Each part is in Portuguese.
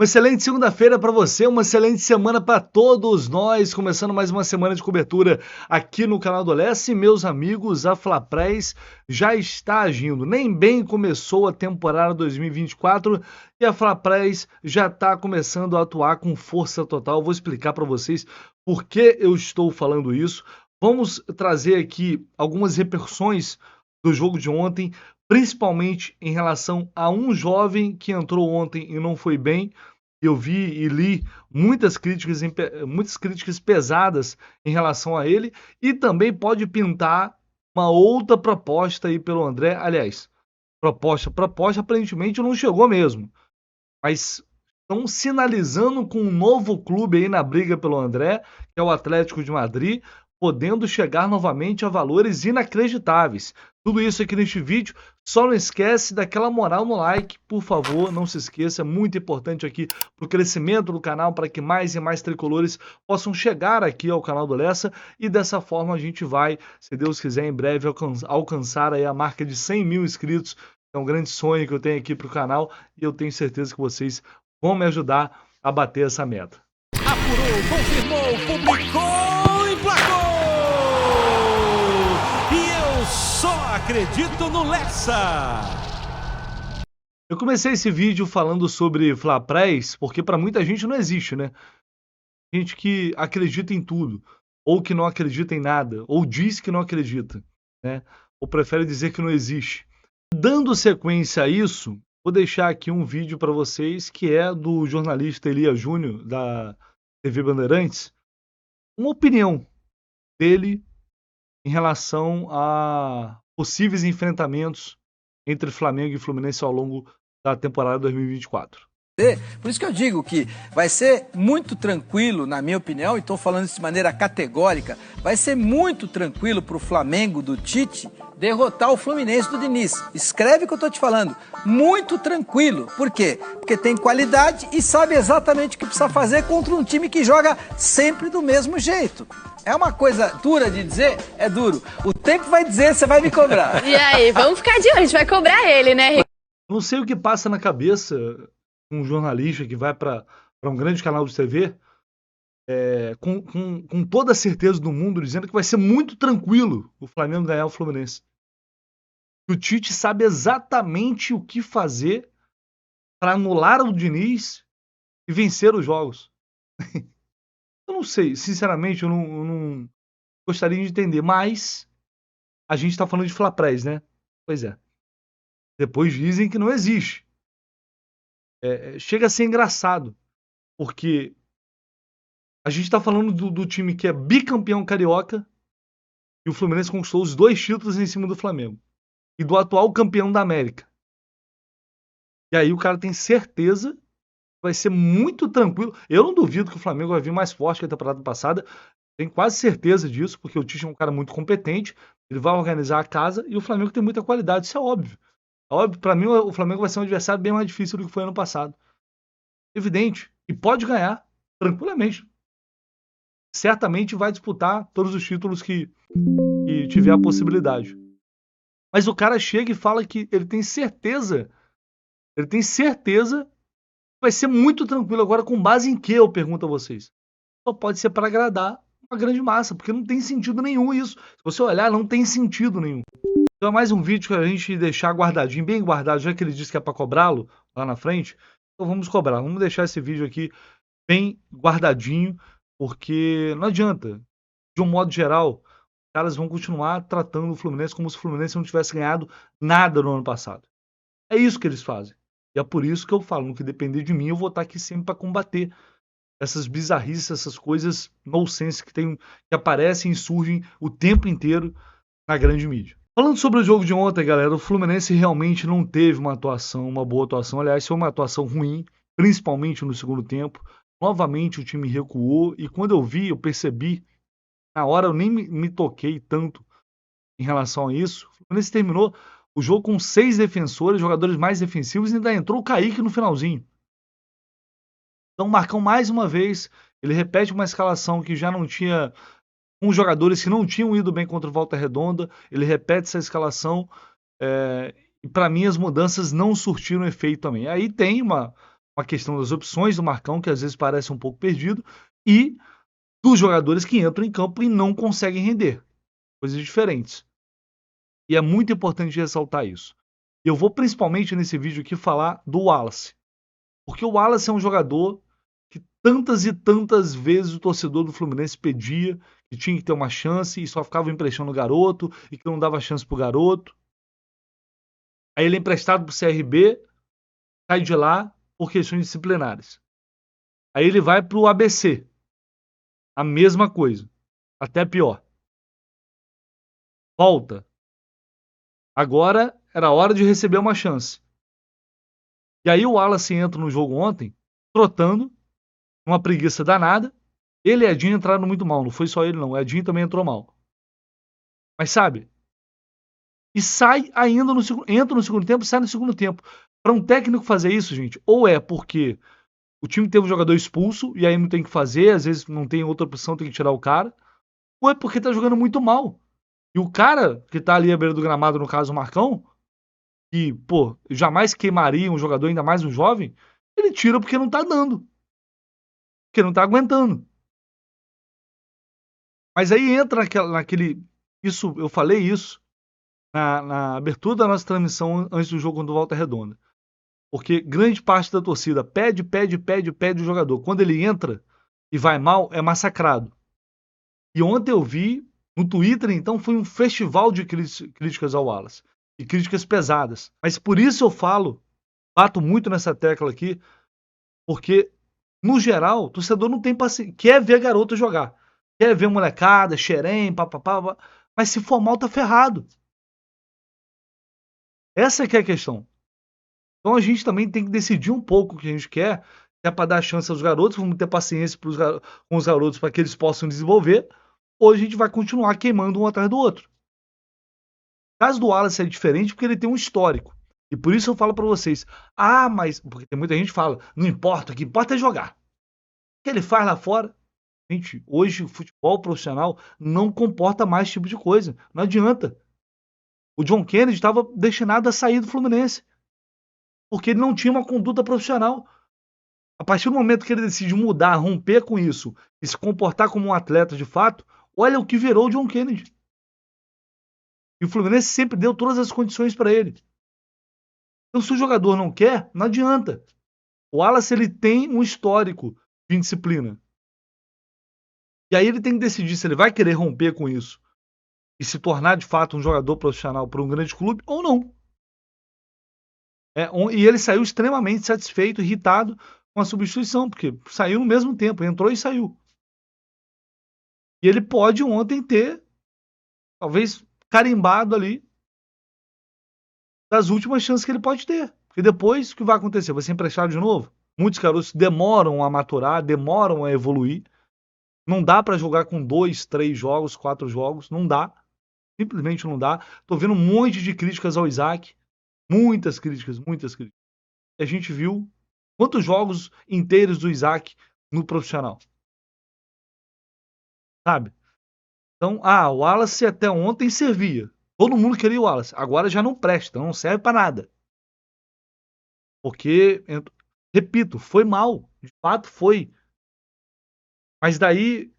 Uma excelente segunda-feira para você, uma excelente semana para todos nós, começando mais uma semana de cobertura aqui no canal do Leste. Meus amigos, a Flapress já está agindo, nem bem começou a temporada 2024 e a Flapress já está começando a atuar com força total. Vou explicar para vocês por que eu estou falando isso. Vamos trazer aqui algumas repercussões do jogo de ontem, principalmente em relação a um jovem que entrou ontem e não foi bem. Eu vi e li muitas críticas pesadas em relação a ele, e também pode pintar uma outra proposta aí pelo André. Aliás, proposta aparentemente não chegou mesmo, mas estão sinalizando com um novo clube aí na briga pelo André, que é o Atlético de Madrid, podendo chegar novamente a valores inacreditáveis. Tudo isso aqui neste vídeo. Só não esquece daquela moral no like, por favor, não se esqueça, é muito importante aqui para o crescimento do canal, para que mais e mais tricolores possam chegar aqui ao canal do Lessa, e dessa forma a gente vai, se Deus quiser, em breve alcançar aí a marca de 100 mil inscritos. É um grande sonho que eu tenho aqui para o canal e eu tenho certeza que vocês vão me ajudar a bater essa meta. Apurou, confirmou, publicou, emplacou! E eu só acredito no Lessa! Eu comecei esse vídeo falando sobre Flapress, porque para muita gente não existe, né? Gente que acredita em tudo, ou que não acredita em nada, ou diz que não acredita, né? Ou prefere dizer que não existe. Dando sequência a isso, vou deixar aqui um vídeo para vocês que é do jornalista Elia Júnior, da TV Bandeirantes, uma opinião dele em relação a possíveis enfrentamentos entre Flamengo e Fluminense ao longo da temporada 2024. Por isso que eu digo que vai ser muito tranquilo, na minha opinião, e estou falando isso de maneira categórica, vai ser muito tranquilo para o Flamengo do Tite derrotar o Fluminense do Diniz. Escreve o que eu estou te falando. Muito tranquilo. Por quê? Porque tem qualidade e sabe exatamente o que precisa fazer contra um time que joga sempre do mesmo jeito. É uma coisa dura de dizer? É duro. O tempo vai dizer, você vai me cobrar. E aí, vamos ficar de olho, a gente vai cobrar ele, né, Ricardo? Não sei o que passa na cabeça um jornalista que vai para um grande canal de TV com toda a certeza do mundo, dizendo que vai ser muito tranquilo o Flamengo ganhar o Fluminense. O Tite sabe exatamente o que fazer para anular o Diniz e vencer os jogos. Eu não sei, sinceramente, eu não gostaria de entender, mas a gente está falando de Flapress, né? Pois é. Depois dizem que não existe. Chega a ser engraçado, porque a gente está falando do time que é bicampeão carioca e o Fluminense conquistou os 2 títulos em cima do Flamengo e do atual campeão da América. E aí o cara tem certeza que vai ser muito tranquilo. Eu não duvido que o Flamengo vai vir mais forte que a temporada passada. Tenho quase certeza disso, porque o Tite é um cara muito competente, ele vai organizar a casa e o Flamengo tem muita qualidade, isso é óbvio. Óbvio, para mim o Flamengo vai ser um adversário bem mais difícil do que foi ano passado. Evidente. E pode ganhar, tranquilamente. Certamente vai disputar todos os títulos que tiver a possibilidade. Mas o cara chega e fala que ele tem certeza que vai ser muito tranquilo. Agora, com base em que, eu pergunto a vocês? Só pode ser para agradar uma grande massa, porque não tem sentido nenhum isso. Se você olhar, não tem sentido nenhum. Então é mais um vídeo que a gente deixar guardadinho, bem guardado, já que ele disse que é para cobrá-lo lá na frente. Então vamos cobrar, vamos deixar esse vídeo aqui bem guardadinho, porque não adianta. De um modo geral, os caras vão continuar tratando o Fluminense como se o Fluminense não tivesse ganhado nada no ano passado. É isso que eles fazem. E é por isso que eu falo, no que depender de mim, eu vou estar aqui sempre para combater essas bizarrices, essas coisas nonsense que aparecem e surgem o tempo inteiro na grande mídia. Falando sobre o jogo de ontem, galera, o Fluminense realmente não teve uma boa atuação. Aliás, foi uma atuação ruim, principalmente no segundo tempo. Novamente o time recuou e quando eu vi, eu percebi, na hora eu nem me toquei tanto em relação a isso. O Fluminense terminou o jogo com 6 defensores, jogadores mais defensivos, e ainda entrou o Kaique no finalzinho. Então o Marcão, mais uma vez, ele repete uma escalação que já não tinha, com jogadores que não tinham ido bem contra o Volta Redonda. Ele repete essa escalação e para mim as mudanças não surtiram efeito também. Aí tem uma uma questão das opções do Marcão, que às vezes parece um pouco perdido, e dos jogadores que entram em campo e não conseguem render. Coisas diferentes. E é muito importante ressaltar isso. Eu vou principalmente nesse vídeo aqui falar do Wallace. Porque o Wallace é um jogador que tantas e tantas vezes o torcedor do Fluminense pedia que tinha que ter uma chance e só ficava emprestando o garoto e que não dava chance pro garoto. Aí ele é emprestado pro CRB, sai de lá por questões disciplinares. Aí ele vai pro ABC. A mesma coisa. Até pior. Volta. Agora era hora de receber uma chance. E aí o Wallace entra no jogo ontem, trotando, uma preguiça danada. Ele e Edinho entraram muito mal, não foi só ele não, o Edinho também entrou mal. Mas sabe? E sai ainda no segundo, entra no segundo tempo, sai no segundo tempo. Para um técnico fazer isso, gente, ou é porque o time teve um jogador expulso e aí não tem o que fazer, às vezes não tem outra opção, tem que tirar o cara, ou é porque tá jogando muito mal. E o cara que tá ali à beira do gramado, no caso o Marcão, que, pô, jamais queimaria um jogador, ainda mais um jovem, ele tira porque não tá dando. Porque não tá aguentando. Mas aí entra naquele. Isso, eu falei isso na abertura da nossa transmissão antes do jogo contra o Volta Redonda. Porque grande parte da torcida pede o jogador. Quando ele entra e vai mal, é massacrado. E ontem eu vi no Twitter, então, foi um festival de críticas ao Wallace. E críticas pesadas. Mas por isso eu bato muito nessa tecla aqui, porque, no geral, o torcedor não tem paciência. Quer ver garoto jogar. Quer ver molecada, xerém, papapá. Mas se for mal, tá ferrado. Essa que é a questão. Então a gente também tem que decidir um pouco o que a gente quer. Se é para dar chance aos garotos, vamos ter paciência com os garotos para que eles possam desenvolver. Ou a gente vai continuar queimando um atrás do outro. O caso do Wallace é diferente porque ele tem um histórico. E por isso eu falo para vocês. Ah, mas... Porque tem muita gente que fala, não importa, o que importa é jogar. O que ele faz lá fora... Gente, hoje o futebol profissional não comporta mais esse tipo de coisa. Não adianta. O John Kennedy estava destinado a sair do Fluminense. Porque ele não tinha uma conduta profissional. A partir do momento que ele decide mudar, romper com isso e se comportar como um atleta de fato, olha o que virou o John Kennedy. E o Fluminense sempre deu todas as condições para ele. Então, se o jogador não quer, não adianta. O Wallace, ele tem um histórico de indisciplina. E aí ele tem que decidir se ele vai querer romper com isso e se tornar de fato um jogador profissional para um grande clube ou não. E ele saiu extremamente satisfeito, irritado com a substituição, porque saiu no mesmo tempo, entrou e saiu. E ele pode ontem ter, talvez, carimbado ali das últimas chances que ele pode ter. Porque depois, o que vai acontecer? Vai ser emprestado de novo? Muitos garotos demoram a maturar, demoram a evoluir. Não dá para jogar com 2, 3 jogos, 4 jogos. Não dá. Simplesmente não dá. Tô vendo um monte de críticas ao Isaac. Muitas críticas, muitas críticas. E a gente viu quantos jogos inteiros do Isaac no profissional. Sabe? Então, o Wallace até ontem servia. Todo mundo queria o Wallace. Agora já não presta, não serve para nada. Porque, repito, foi mal. De fato foi. Mas daí,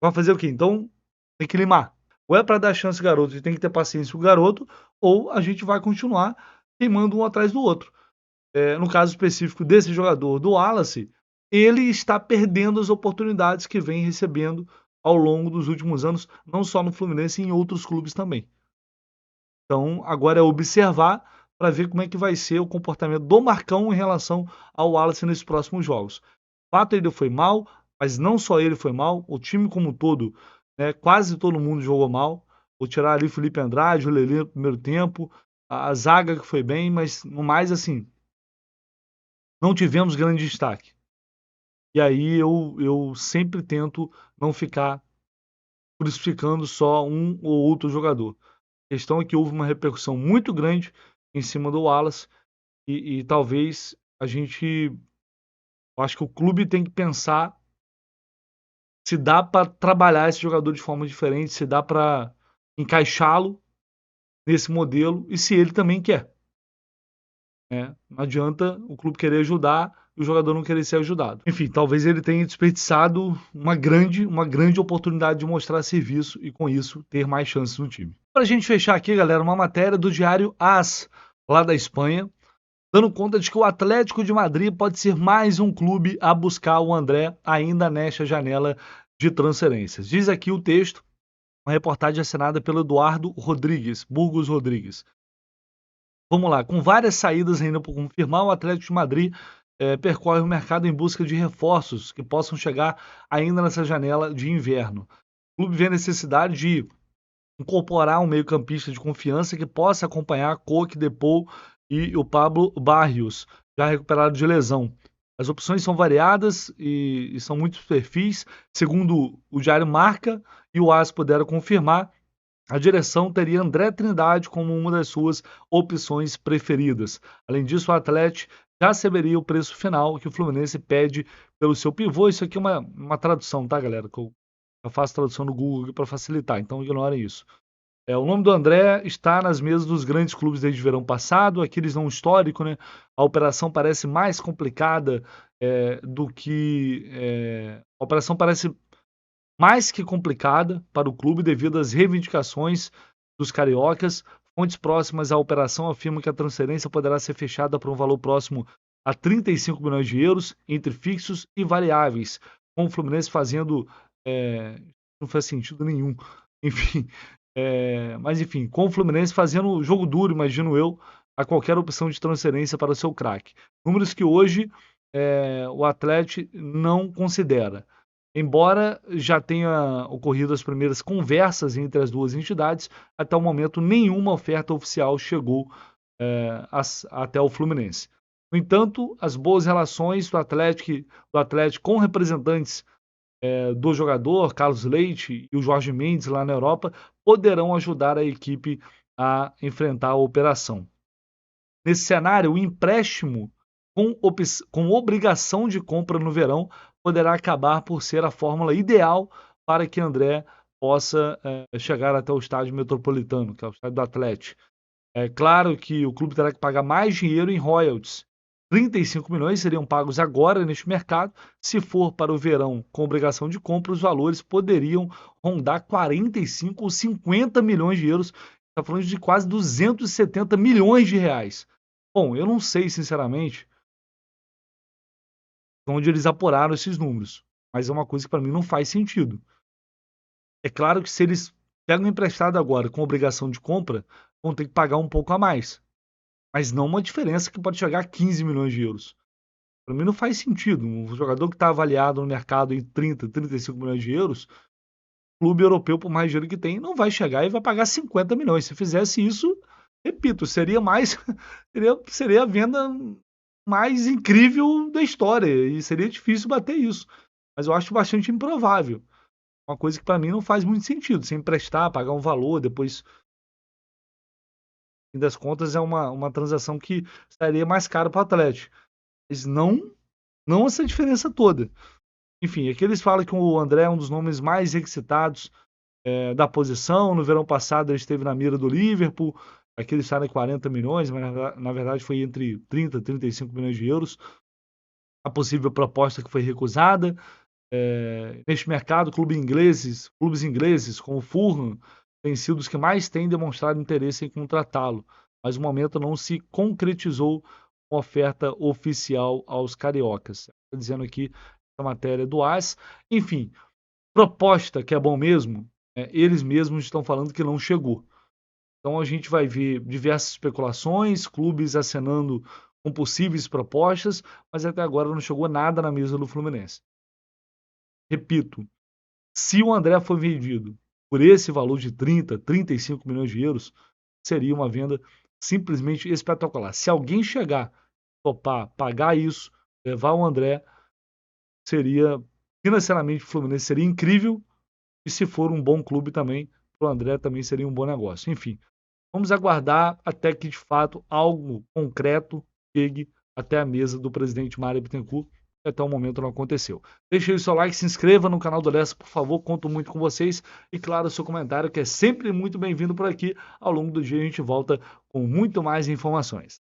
vai fazer o quê? Então, tem que limar. Ou é para dar chance ao garoto e tem que ter paciência com o garoto, ou a gente vai continuar queimando um atrás do outro. No caso específico desse jogador, do Wallace, ele está perdendo as oportunidades que vem recebendo ao longo dos últimos anos, não só no Fluminense, em outros clubes também. Então, agora é observar para ver como é que vai ser o comportamento do Marcão em relação ao Wallace nesses próximos jogos. O fato ele foi mal, mas não só ele foi mal, o time como um todo, quase todo mundo jogou mal. Vou tirar ali o Felipe Andrade, o Lelê no primeiro tempo, a zaga que foi bem, mas no mais assim, não tivemos grande destaque. E aí eu sempre tento não ficar crucificando só um ou outro jogador. A questão é que houve uma repercussão muito grande em cima do Wallace e talvez eu acho que o clube tem que pensar se dá para trabalhar esse jogador de forma diferente, se dá para encaixá-lo nesse modelo e se ele também quer. Não adianta o clube querer ajudar e o jogador não querer ser ajudado. Enfim, talvez ele tenha desperdiçado uma grande oportunidade de mostrar serviço e com isso ter mais chances no time. Para a gente fechar aqui, galera, uma matéria do diário AS, lá da Espanha, dando conta de que o Atlético de Madrid pode ser mais um clube a buscar o André ainda nesta janela de transferências. Diz aqui o texto, uma reportagem assinada pelo Eduardo Rodrigues, Burgos Rodrigues. Vamos lá, com várias saídas ainda por confirmar, o Atlético de Madrid percorre o mercado em busca de reforços que possam chegar ainda nessa janela de inverno. O clube vê a necessidade de incorporar um meio-campista de confiança que possa acompanhar Coque, Depou e o Pablo Barrios, já recuperado de lesão. As opções são variadas e são muitos perfis. Segundo o Diário Marca e o AS puderam confirmar, a direção teria André Trindade como uma das suas opções preferidas. Além disso, o Atlético já saberia o preço final que o Fluminense pede pelo seu pivô. Isso aqui é uma tradução, tá, galera? Que eu faço tradução no Google para facilitar, então ignorem isso. O nome do André está nas mesas dos grandes clubes desde o verão passado. Aqui eles dão um histórico, né? A operação parece mais complicada do que... a operação parece mais que complicada para o clube devido às reivindicações dos cariocas. Fontes próximas à operação afirmam que a transferência poderá ser fechada por um valor próximo a 35 milhões de euros entre fixos e variáveis, com o Fluminense fazendo... não faz sentido nenhum. Enfim... mas enfim, com o Fluminense fazendo jogo duro, imagino eu, a qualquer opção de transferência para o seu craque. Números que hoje o Atlético não considera. Embora já tenha ocorrido as primeiras conversas entre as duas entidades, até o momento nenhuma oferta oficial chegou até o Fluminense. No entanto, as boas relações do Atlético com representantes do jogador, Carlos Leite e o Jorge Mendes lá na Europa, poderão ajudar a equipe a enfrentar a operação. Nesse cenário, o empréstimo com obrigação de compra no verão poderá acabar por ser a fórmula ideal para que André possa chegar até o estádio metropolitano, que é o estádio do Atlético. É claro que o clube terá que pagar mais dinheiro em royalties. 35 milhões seriam pagos agora neste mercado. Se for para o verão com obrigação de compra, os valores poderiam rondar 45 ou 50 milhões de euros. Está falando de quase 270 milhões de reais. Bom, eu não sei, sinceramente, onde eles apuraram esses números, mas é uma coisa que para mim não faz sentido. É claro que se eles pegam emprestado agora com obrigação de compra, vão ter que pagar um pouco a mais. Mas não uma diferença que pode chegar a 15 milhões de euros. Para mim não faz sentido. Um jogador que está avaliado no mercado em 30, 35 milhões de euros, o clube europeu, por mais dinheiro que tem, não vai chegar e vai pagar 50 milhões. Se fizesse isso, repito, seria a venda mais incrível da história. E seria difícil bater isso. Mas eu acho bastante improvável. Uma coisa que para mim não faz muito sentido. Você emprestar, pagar um valor, depois... fim das contas, é uma transação que estaria mais caro para o Atlético. Mas não essa diferença toda. Enfim, aqui eles falam que o André é um dos nomes mais requisitados da posição. No verão passado ele esteve na mira do Liverpool. Aqui ele sai em 40 milhões, mas na verdade foi entre 30 e 35 milhões de euros. A possível proposta que foi recusada. Neste mercado, clubes ingleses como o Fulham, têm sido os que mais têm demonstrado interesse em contratá-lo, mas no momento não se concretizou uma oferta oficial aos cariocas. Estou dizendo aqui a matéria do AS. Enfim, proposta que é bom mesmo, eles mesmos estão falando que não chegou. Então a gente vai ver diversas especulações, clubes acenando com possíveis propostas, mas até agora não chegou nada na mesa do Fluminense. Repito, se o André for vendido por esse valor de 30, 35 milhões de euros, seria uma venda simplesmente espetacular. Se alguém chegar, topar, pagar isso, levar o André, seria, financeiramente, o Fluminense seria incrível, e se for um bom clube também, para o André também seria um bom negócio. Enfim, vamos aguardar até que, de fato, algo concreto chegue até a mesa do presidente Mário Bittencourt. Até o momento não aconteceu. Deixe aí o seu like, se inscreva no canal do Lessa, por favor, conto muito com vocês. E claro, o seu comentário, que é sempre muito bem-vindo por aqui. Ao longo do dia a gente volta com muito mais informações.